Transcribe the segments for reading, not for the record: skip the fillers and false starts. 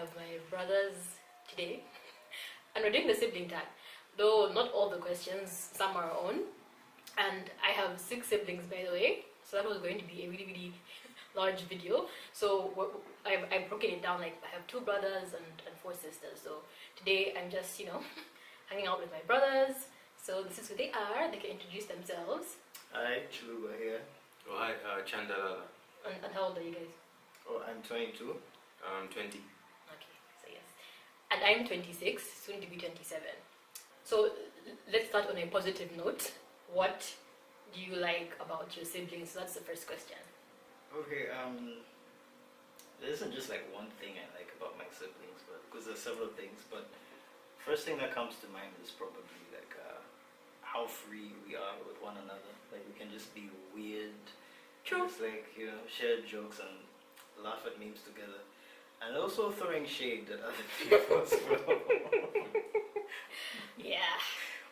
have my brothers today, and we're doing the sibling tag. Though not all the questions, some are our own. And I have 6 siblings, by the way, so that was going to be a really, really large video. So I've broken it down, like I have 2 brothers and 4 sisters. So today I'm just, hanging out with my brothers. So this is who they are. They can introduce themselves. Hi, Chiluba here. Oh, hi, Chandalala. And how old are you guys? Oh, I'm 22. 20. Okay, so yes. And I'm 26, soon to be 27. So let's start on a positive note. What do you like about your siblings? So that's the first question. Okay, there isn't just like one thing I like about my siblings, but because there's several things. But first thing that comes to mind is probably like how free we are with one another. Like we can just be weird. True. Just like share jokes and laugh at memes together, and also throwing shade at other people as well. Yeah.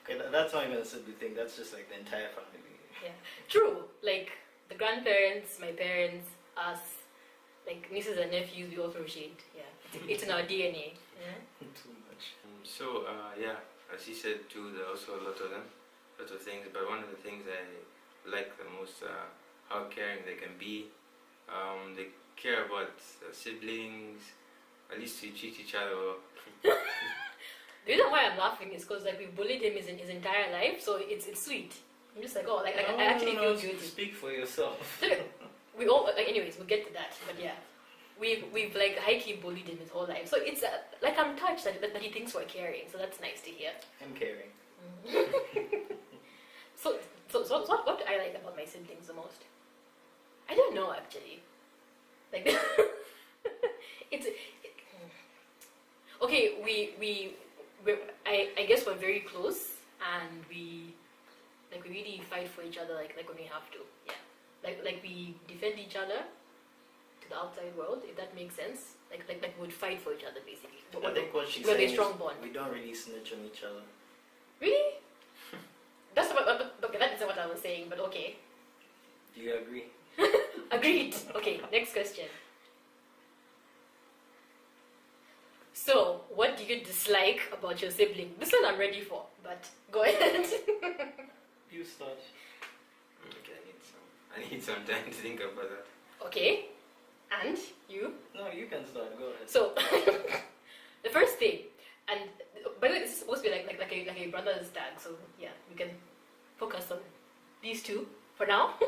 Okay, that's not even a sibling thing. That's just like the entire family. Yeah. True. Like the grandparents, my parents, us, like nieces and nephews, we all throw shade. Yeah. It's in our DNA. Yeah. Too much. So, as he said too, there are also a lot of things, but one of the things I like the most are how caring they can be. They care about siblings, at least we treat each other well. The reason why I'm laughing is because like we bullied him his entire life, so it's sweet. I'm just like, oh, like I actually feel guilty. Speak for yourself. We all, anyways, we'll get to that. But yeah, we've like high-key bullied him his whole life, so it's like I'm touched that he thinks we're caring. So that's nice to hear. I'm caring. So what do I like about my siblings the most? I don't know actually. Like okay. I guess we're very close, and we really fight for each other like when we have to. Yeah. Like we defend each other to the outside world, if that makes sense. Like we would fight for each other basically. I think what she's we have saying a strong is bond. we don't really snitch on each other. Really? That's okay. That isn't what I was saying, but okay. Do you agree? Agreed. Okay. Next question. So, what do you dislike about your sibling? This one I'm ready for, but go ahead. You start. Okay, I need some time to think about that. Okay. And you? No, you can start. Go ahead. So, the first thing, and by the way, this is supposed to be like a brother's tag, so yeah, we can focus on these 2 for now.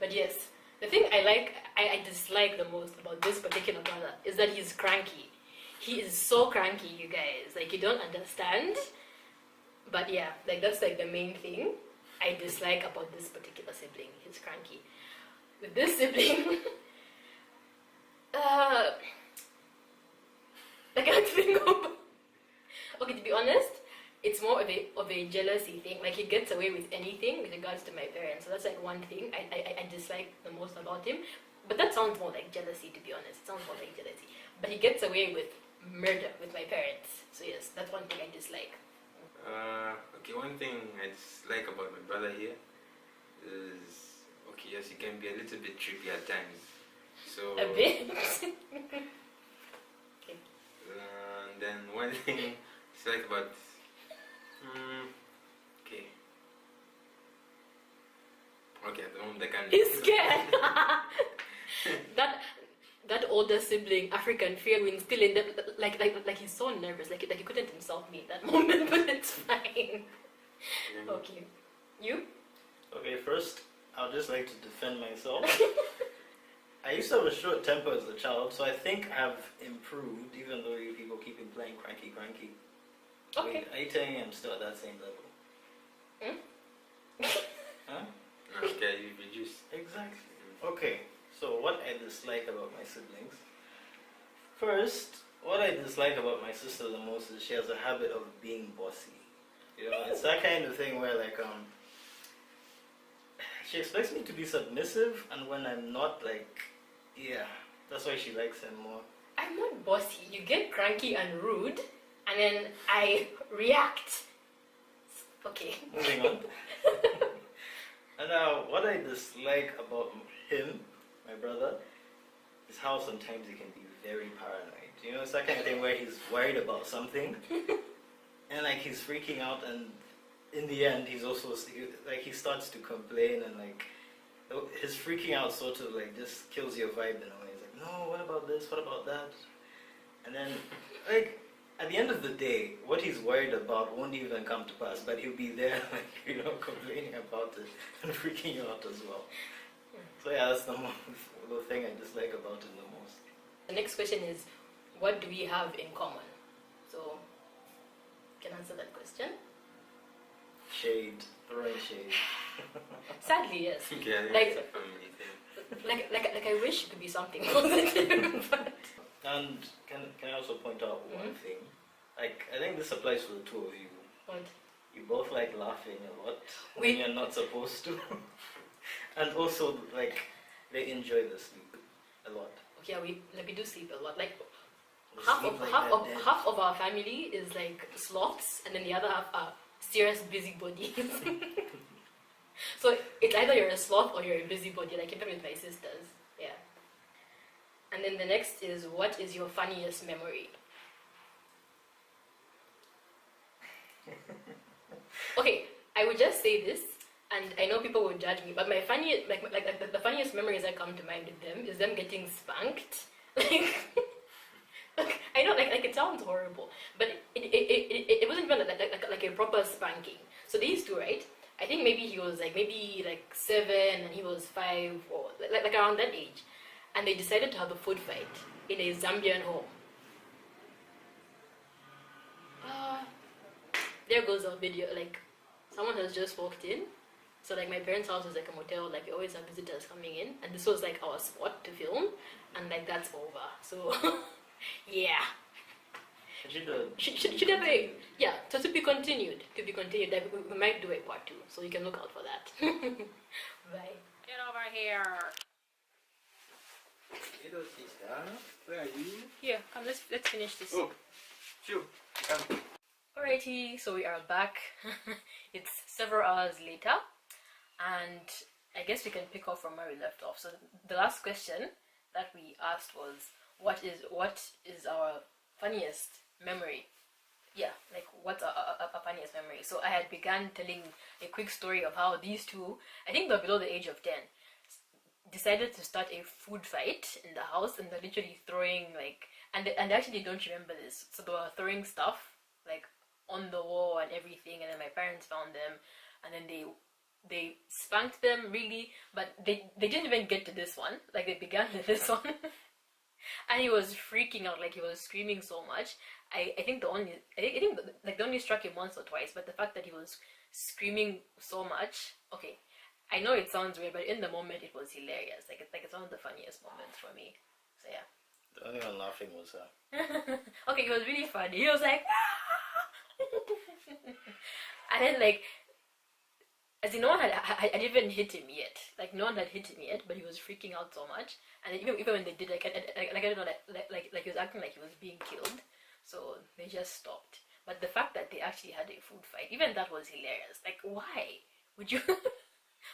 But yes, the thing I dislike the most about this particular brother is that he's cranky. He is so cranky, you guys. Like, you don't understand. But yeah, like that's like the main thing I dislike about this particular sibling. He's cranky. With this sibling, like I can't think of. Okay, to be honest, it's more of a jealousy thing. Like he gets away with anything with regards to my parents. So that's like one thing I dislike the most about him. But that sounds more like jealousy, to be honest. It sounds more like jealousy. But he gets away with murder with my parents. So yes, that's one thing I dislike. Okay, one thing I dislike about my brother here is, okay, yes, he can be a little bit tricky at times. So A bit? Okay. And then one thing I dislike about, okay, at the moment I can't. He's scared. That older sibling, African fear, will instill in them. Like he's so nervous. Like he couldn't insult me at that moment, but it's fine. Okay, you? Okay, first, I'd just like to defend myself. I used to have a short temper as a child, so I think I've improved, even though you people keep playing cranky. Okay. Wait, are you telling me I'm still at that same level? Huh? Okay, you reduce. Exactly. Okay, so what I dislike about my siblings. First, what I dislike about my sister the most is she has a habit of being bossy. It's that kind of thing where like she expects me to be submissive, and when I'm not, like, yeah, that's why she likes him more. I'm not bossy. You get cranky and rude, and then I react. Okay. Moving on. And now, what I dislike about him, my brother, is how sometimes he can be very paranoid. You know, it's that kind of thing where he's worried about something, and like he's freaking out, and in the end, he's also like he starts to complain, and like his freaking out sort of like just kills your vibe in a way. He's like, no, what about this? What about that? And then like at the end of the day, what he's worried about won't even come to pass, but he'll be there, like, you know, complaining about it and freaking you out as well. So yeah, that's the thing I dislike about it the most. The next question is, what do we have in common? So, you can answer that question. Shade, throwing shade. Sadly, yes. Yeah, I think Like- it's a family thing. Like I wish it could be something positive, but And can I also point out one thing? Like, I think this applies for the two of you. but You both like laughing a lot when We- you're not supposed to. And also, like, they enjoy the sleep a lot. okay, we do sleep a lot. Like They half sleep of like half they're of dead. half of our family is like sloths, and then the other half are serious busybodies. So it's either you're a sloth or you're a busybody. Like even with my sisters, yeah. And then the next is, what is your funniest memory? Okay, I would just say this, and I know people will judge me, but my funniest, like the funniest memories that come to mind with them is them getting spanked. Like, I know, like it sounds horrible, but it wasn't even like a proper spanking. So these two, right? I think maybe he was maybe 7 and he was 5 or like around that age, and they decided to have a food fight in a Zambian home. There goes our video. Like someone has just walked in. So like my parents' house was like a motel. Like we always have visitors coming in, and this was like our spot to film, and like that's over. So yeah. Should have a yeah. So to be continued. Like we might do a part 2, so you can look out for that. Bye. Get over here. Hello, sister. Where are you? Here, come. Let's finish this. Oh, sure. Come. Alrighty, so we are back. It's several hours later, and I guess we can pick up from where we left off. So the last question that we asked was, what is our funniest memory? Yeah, like what's a funniest memory? So I had begun telling a quick story of how these two, I think they're below the age of 10, decided to start a food fight in the house, and they're literally throwing and they actually don't remember this. So they were throwing stuff like on the wall and everything, and then my parents found them, and then they spanked them really, but they didn't even get to this one. Like they began with this one. And he was freaking out, like he was screaming so much. I think the only struck him once or twice, but the fact that he was screaming so much, okay, I know it sounds weird, but in the moment it was hilarious. Like it's one of the funniest moments for me. So yeah. The only one laughing was her. Okay, it was really funny. He was like, and then like, as in no one had even hit him yet. Like no one had hit him yet, but he was freaking out so much. And then even when they did, I don't know, like he was acting like he was being killed. So they just stopped. But the fact that they actually had a food fight, even that was hilarious. Like why would you?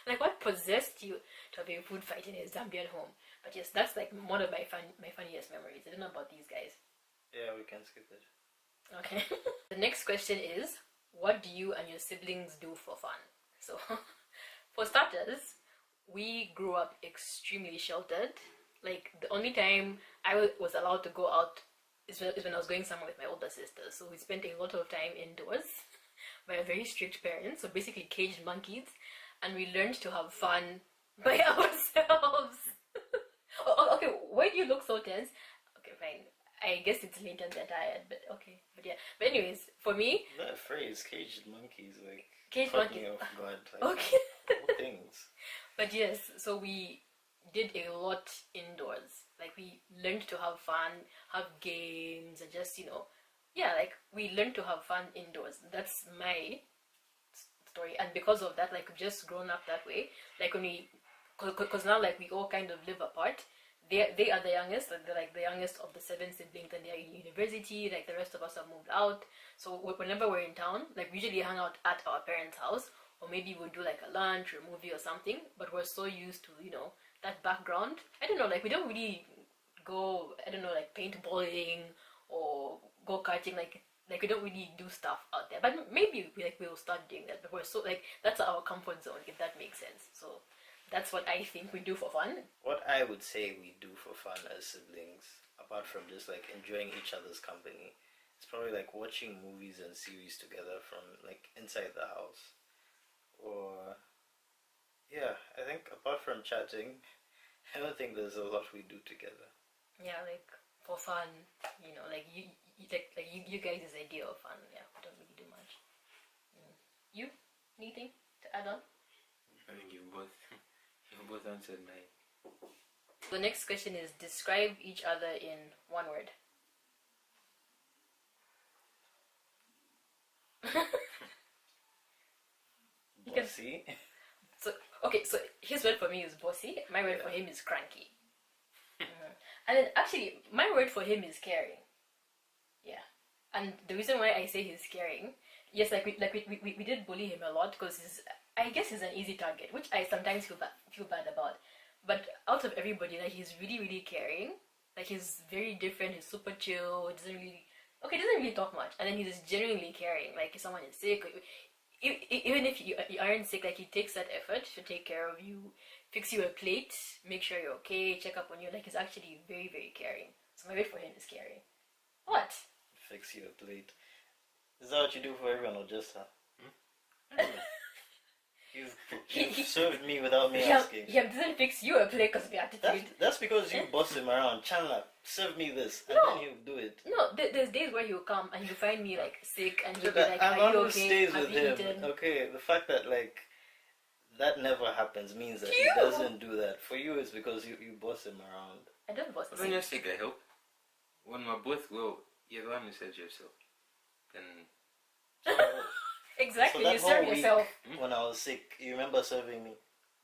Like what possessed you to have a food fight in a Zambian home? But yes, that's like one of my funniest memories. I don't know about these guys. Yeah, we can skip it. Okay. The next question is, what do you and your siblings do for fun? So, for starters, we grew up extremely sheltered. Like, the only time I was allowed to go out is when I was going somewhere with my older sisters. So we spent a lot of time indoors by a very strict parents. So basically caged monkeys. And we learned to have fun by ourselves. Okay, why do you look so tense? Okay, fine. I guess it's late and they're tired, but okay. But yeah. But anyways, for me, That phrase, caged monkeys, like, caged caught monkey. me off guard. Like, Okay. what things. But yes, so we did a lot indoors. Like we learned to have fun, have games, and just yeah, like we learned to have fun indoors. That's my story, and because of that, like we've just grown up that way. Like when because now like we all kind of live apart. They are the youngest, like they're like the youngest of the 7 siblings, and they're in university. Like the rest of us have moved out. So whenever we're in town, like we usually hang out at our parents' house, or maybe we'll do like a lunch or a movie or something. But we're so used to that background. I don't know, like we don't really go, I don't know, like paintballing or go karting. Like we don't really do stuff out there, but maybe we'll start doing that. But we're so like that's our comfort zone, if that makes sense. So that's what I think we do for fun. What I would say we do for fun as siblings, apart from just like enjoying each other's company, it's probably like watching movies and series together from like inside the house. Or yeah, I think apart from chatting, I don't think there's a lot we do together. Yeah, like for fun, like you guys' idea of fun. Yeah, we don't really do much. You anything to add on? I think you both you both answered my. The next question is describe each other in one word. You can- Bossy. So okay, so his word for me is bossy. My word for him is cranky. And then actually, my word for him is caring. Yeah, and the reason why I say he's caring, yes, we did bully him a lot because I guess he's an easy target, which I sometimes feel bad about. But out of everybody, like he's really really caring. Like he's very different. He's super chill. He doesn't really talk much, and then he's genuinely caring. Like if someone is sick, even if you aren't sick, like he takes that effort to take care of you, fix you a plate, make sure you're okay, check up on you. Like he's actually very very caring. So my word for him is caring. What? Fix you a plate. Is that what you do for everyone or just her? You've served me without me asking. He doesn't fix you a plate because of your attitude. That's because you boss him around. Chandler, serve me this, and No. then he'll do it. No, there's days where he'll come and he'll find me like sick and he'll be That like, Alon "Are you who okay? stays Have with you him. eaten?" Okay, the fact that like that never happens means that he You. doesn't do that. For you, it's because you boss him around. I don't boss When him. you're sick, I help. When we're both well, you're the one who said yourself. Then Exactly, So you that serve whole week yourself. when I was sick, you remember serving me?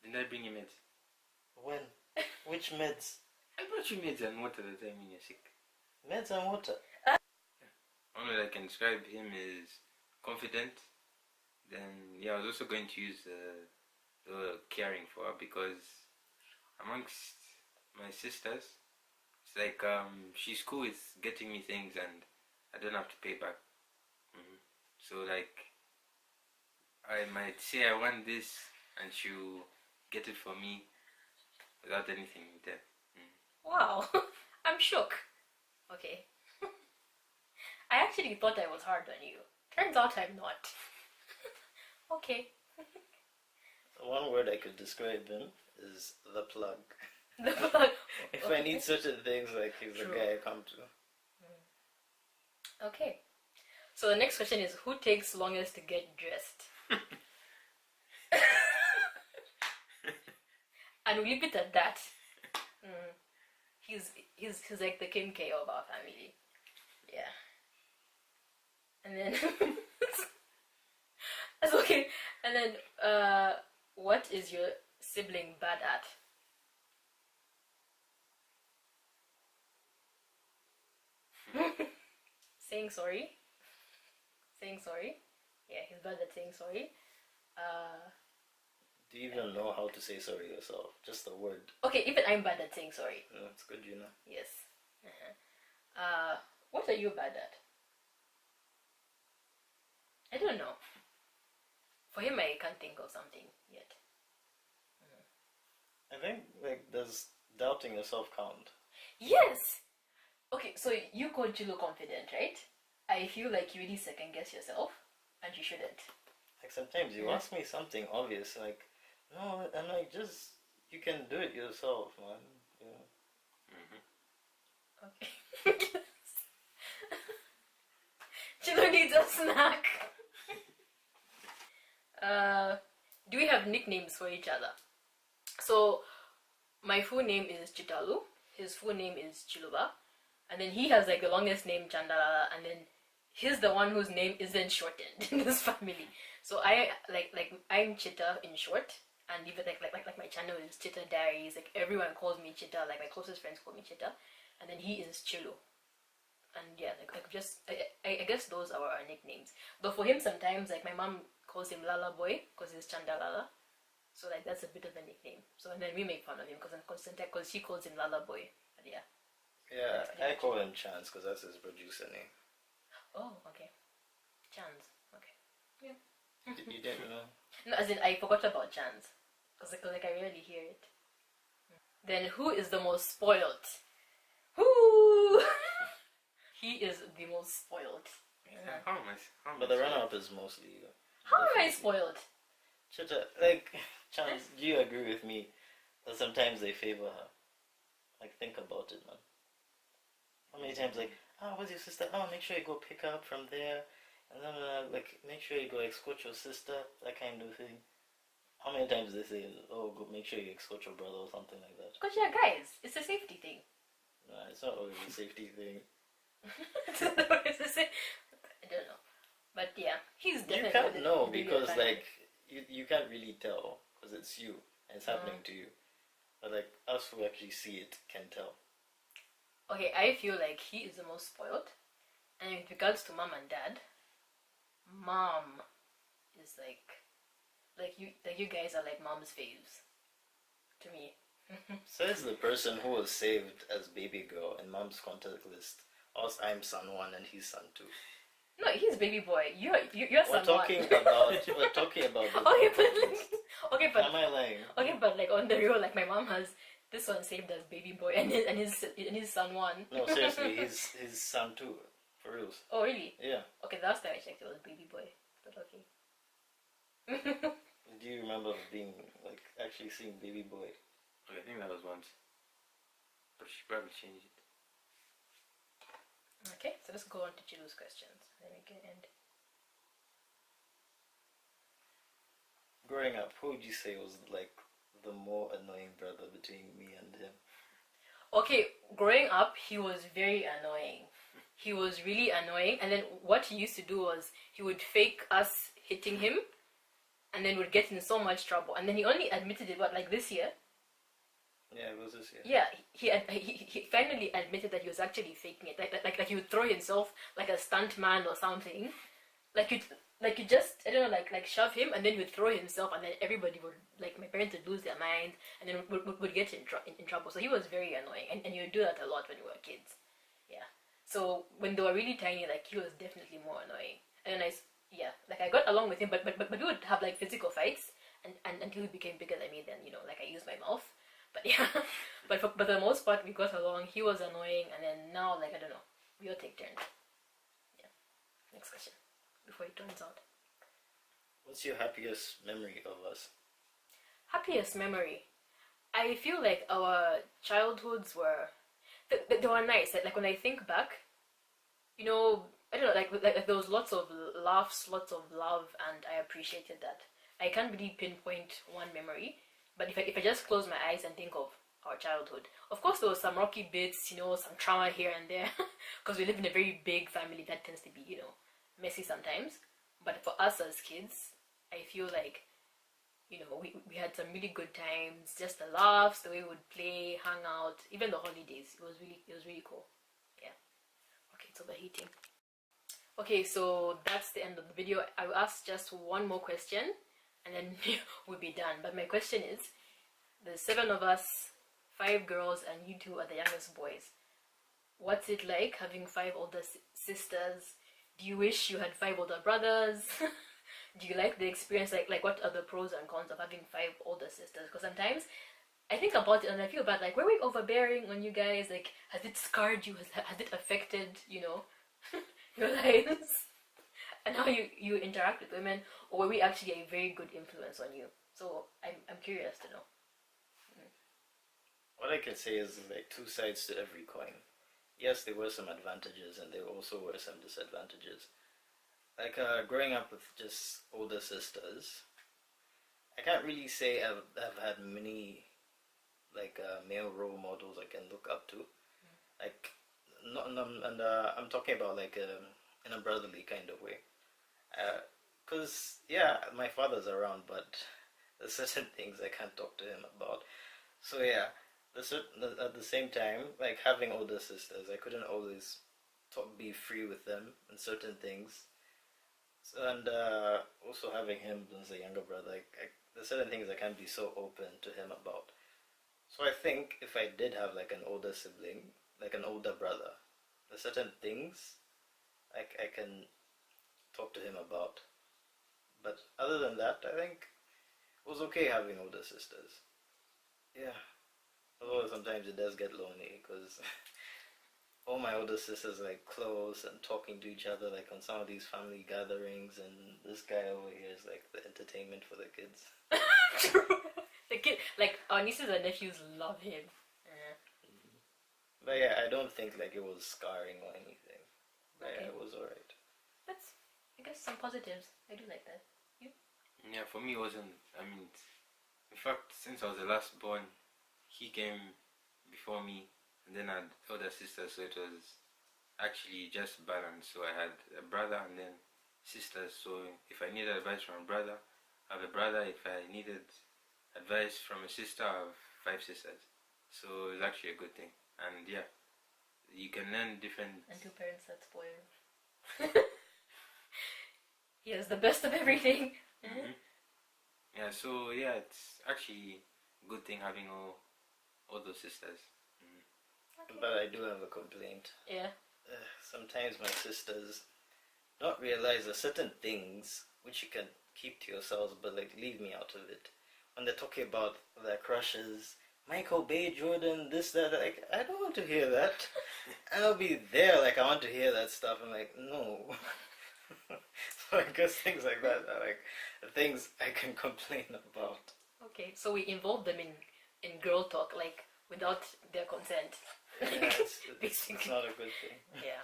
didn't I bring you meds? When? Which meds? I brought you meds and water the time when you're sick. Meds and water. Only I can describe him is confident. Then yeah, I was also going to use the caring for her because amongst my sisters, it's like she's cool with getting me things and I don't have to pay back. So like I might say I want this and she'll get it for me without anything there. Wow, I'm shook. Okay. I actually thought I was hard on you. Turns out I'm not. Okay. One word I could describe him is the plug. The plug. If I need certain things, like he's the True. guy I come to. Okay. So the next question is who takes longest to get dressed? And we leave it at that. He's like the Kim K of our family. Yeah. And then that's okay. And then what is your sibling bad at? Saying sorry. Saying sorry. Yeah, he's bad at saying sorry. Do you even know how to say sorry yourself? Just the word. Okay, even I'm bad at saying sorry. No, it's good, you know. Yes. What are you bad at? I don't know. For him, I can't think of something yet. I think like does doubting yourself count? Yes. Okay, so you call Chilo confident, right? I feel like you really second guess yourself, and you shouldn't. Like sometimes you ask me something obvious, like no, and like just you can do it yourself, man. Yeah. Okay. Chilo needs a snack. Do we have nicknames for each other? So, my full name is Chitalu. His full name is Chiluba. And then he has like the longest name, Chandalala. And then he's the one whose name isn't shortened in this family. So I'm Chita in short. And even like my channel is Chita Diaries. Like everyone calls me Chita. Like my closest friends call me Chita. And then he is Chilu. And yeah, I guess those are our nicknames. Though for him sometimes like my mom calls him Lala Boy because he's Chandalala. So like that's a bit of a nickname. So and then we make fun of him because she calls him Lala Boy. But yeah. Yeah, That's pretty I much call it. him Chance because that's his producer name. Oh, okay. Chance. Okay. You didn't know? No, as in I forgot about Chance, because like I rarely hear it. Then who is the most spoiled? Who? He is the most spoiled. Yeah, how am I? How am But I the saying? runner-up is mostly you. How am I Definitely. spoiled? Chata, like, Chance, do you agree with me that sometimes they favor her? Like, think about it, man. How many times, like, oh, where's your sister? Oh, make sure you go pick her up from there. And then, like, make sure you go escort your sister, that kind of thing. How many times they say, oh, go make sure you escort your brother or something like that? Because yeah, guys, it's a safety thing. Nah, it's not always a safety thing. It's I don't know, but yeah, he's definitely. You can't the know baby because, fan. like, you can't really tell because it's you and it's happening to you. But, like, us who actually see it can tell. Okay, I feel like he is the most spoiled, and with regards to mom and dad, mom is like you guys are like mom's faves to me. Says the person who was saved as baby girl in mom's contact list. Us, I'm son 1 and he's son 2. No, he's baby boy. You're We're son talking one. about we're talking about the Okay, but contact like, list. okay, but Am I lying? okay, but like on the real, like my mom has this one saved as baby boy and his son 1. No, seriously, he's his son 2. For reals. Oh really? Yeah. Okay, the last time I checked it was baby boy. But okay. Do you remember being like actually seeing baby boy? Okay, I think that was once. But she probably changed it. Okay, so let's go on to Chilu's questions. Then we can end. Growing up, who would you say was like the more annoying brother between me and him? Okay, growing up, he was very annoying. He was really annoying, and then what he used to do was he would fake us hitting him, and then would get in so much trouble. And then he only admitted it, what, like this year? Yeah, it was this year. Yeah, he finally admitted that he was actually faking it. Like he would throw himself like a stunt man or something. Like you just, I don't know, like shove him, and then he would throw himself, and then everybody would, like my parents would lose their mind, and then would get in trouble. So he was very annoying, and he would do that a lot when we were kids. Yeah. So when they were really tiny, like he was definitely more annoying. And then yeah, like I got along with him, but we would have like physical fights, and until he became bigger than me, then like I used my mouth. But yeah, but for the most part we got along. He was annoying, and then now, like, I don't know, we all take turns. Yeah. Next question before it turns out. What's your happiest memory of us? Happiest memory. I feel like our childhoods were they were nice. Like when I think back, I don't know, like there was lots of laughs, lots of love, and I appreciated that. I can't really pinpoint one memory, but if I just close my eyes and think of our childhood, of course there was some rocky bits, some trauma here and there, because we live in a very big family that tends to be, messy sometimes. But for us as kids, I feel like, we had some really good times, just the laughs, the way we would play, hang out, even the holidays. It was really cool. Yeah. Okay, it's overheating. Okay, so that's the end of the video. I will ask just one more question, and then we'll be done. But my question is, there's 7 of us, 5 girls, and you 2 are the youngest boys. What's it like having 5 older sisters? Do you wish you had 5 older brothers? Do you like the experience? Like what are the pros and cons of having 5 older sisters? Because sometimes I think about it and I feel bad. Like, were we overbearing on you guys? Like, has it scarred you? Has it affected, your lives and how you interact with women? Or were we actually a very good influence on you? So I'm curious to know. What I can say is like 2 sides to every coin. Yes, there were some advantages and there also were some disadvantages. Like growing up with just older sisters, I can't really say I've had many like male role models I can look up to. Like, I'm talking about like in a brotherly kind of way. Cause yeah, my father's around, but there's certain things I can't talk to him about. So yeah, at the same time, like having older sisters, I couldn't always be free with them in certain things. So, and also having him as a younger brother, there's certain things I can't be so open to him about. So I think if I did have like an older sibling, like an older brother. There's certain things I can talk to him about. But other than that, I think it was okay having older sisters. Yeah. Although sometimes it does get lonely because all my older sisters are like close and talking to each other like on some of these family gatherings, and this guy over here is like the entertainment for the kids. True. The kid, like our nieces and nephews love him. But yeah, I don't think like it was scarring or anything. But Okay. yeah, it was alright. That's, I guess, some positives. I do like that. Yeah, for me it wasn't. I mean, in fact, since I was the last born, he came before me, and then I had older sisters, so it was actually just balanced. So I had a brother and then sisters. So if I needed advice from a brother, I have a brother. If I needed advice from a sister, I have 5 sisters. So it's actually a good thing. And yeah, you can learn different. And 2 parents that spoil. He has the best of everything. Mhm. Yeah, so yeah, it's actually a good thing having all those sisters. Okay. But I do have a complaint. Yeah. Sometimes my sisters don't realize there's certain things which you can keep to yourselves, but like leave me out of it. When they're talking about their crushes, Michael Bay Jordan, this, that, like, I don't want to hear that. I'll be there, like, I want to hear that stuff. I'm like, no. So I guess things like that are like the things I can complain about. Okay, so we involve them in girl talk, like without their consent. Yeah, it's Basically. not a good thing. Yeah.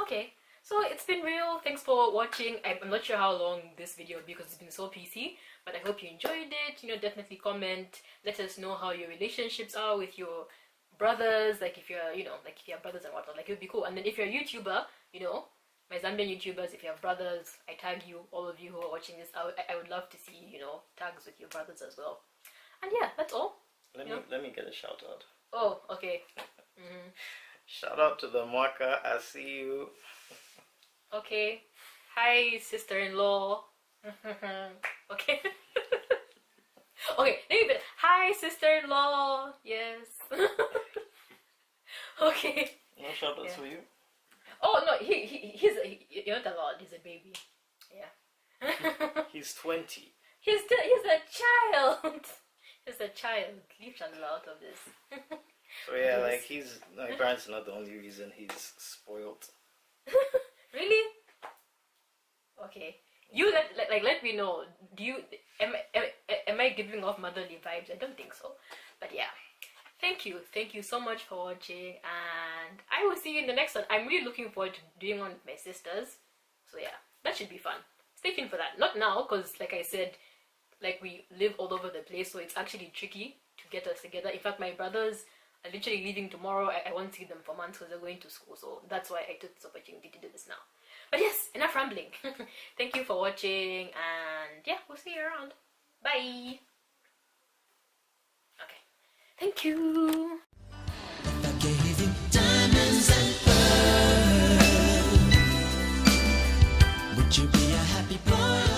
Okay. So it's been real. Thanks for watching. I'm not sure how long this video will be because it's been so PC, but I hope you enjoyed it. You know, definitely comment. Let us know how your relationships are with your brothers. Like if you're, you know, like if you have brothers and whatnot, like it would be cool. And then if you're a YouTuber, you know, my Zambian YouTubers, if you have brothers, I tag you. All of you who are watching this, I would love to see, you know, tags with your brothers as well. And yeah, that's all. Let Yeah. me get a shout out. Oh, okay. Shout out to the Mwaka. I see you. Okay. Hi, sister-in-law. Okay. Okay, maybe. Hi, sister-in-law. Yes. Okay. No shout outs Yeah. for you. Oh no, you're not allowed. He's a baby. Yeah. He's 20. he's a child. He's a child. Leave Chandler out of this. So yeah, like my parents are not the only reason he's spoiled. Really? Okay. You let me know. Do you am I giving off motherly vibes? I don't think so. But yeah. Thank you so much for watching, and I will see you in the next one. I'm really looking forward to doing one with my sisters. So yeah, that should be fun. Stay tuned for that. Not now, because like I said, like we live all over the place, so it's actually tricky to get us together. In fact, my brothers are literally leaving tomorrow. I won't see them for months because they're going to school, so that's why I took this opportunity to do this now. But yes, enough rambling. Thank you for watching, and yeah, we'll see you around. Bye. Okay. Thank you. I gave you diamonds and pearls. Would you be a happy boy?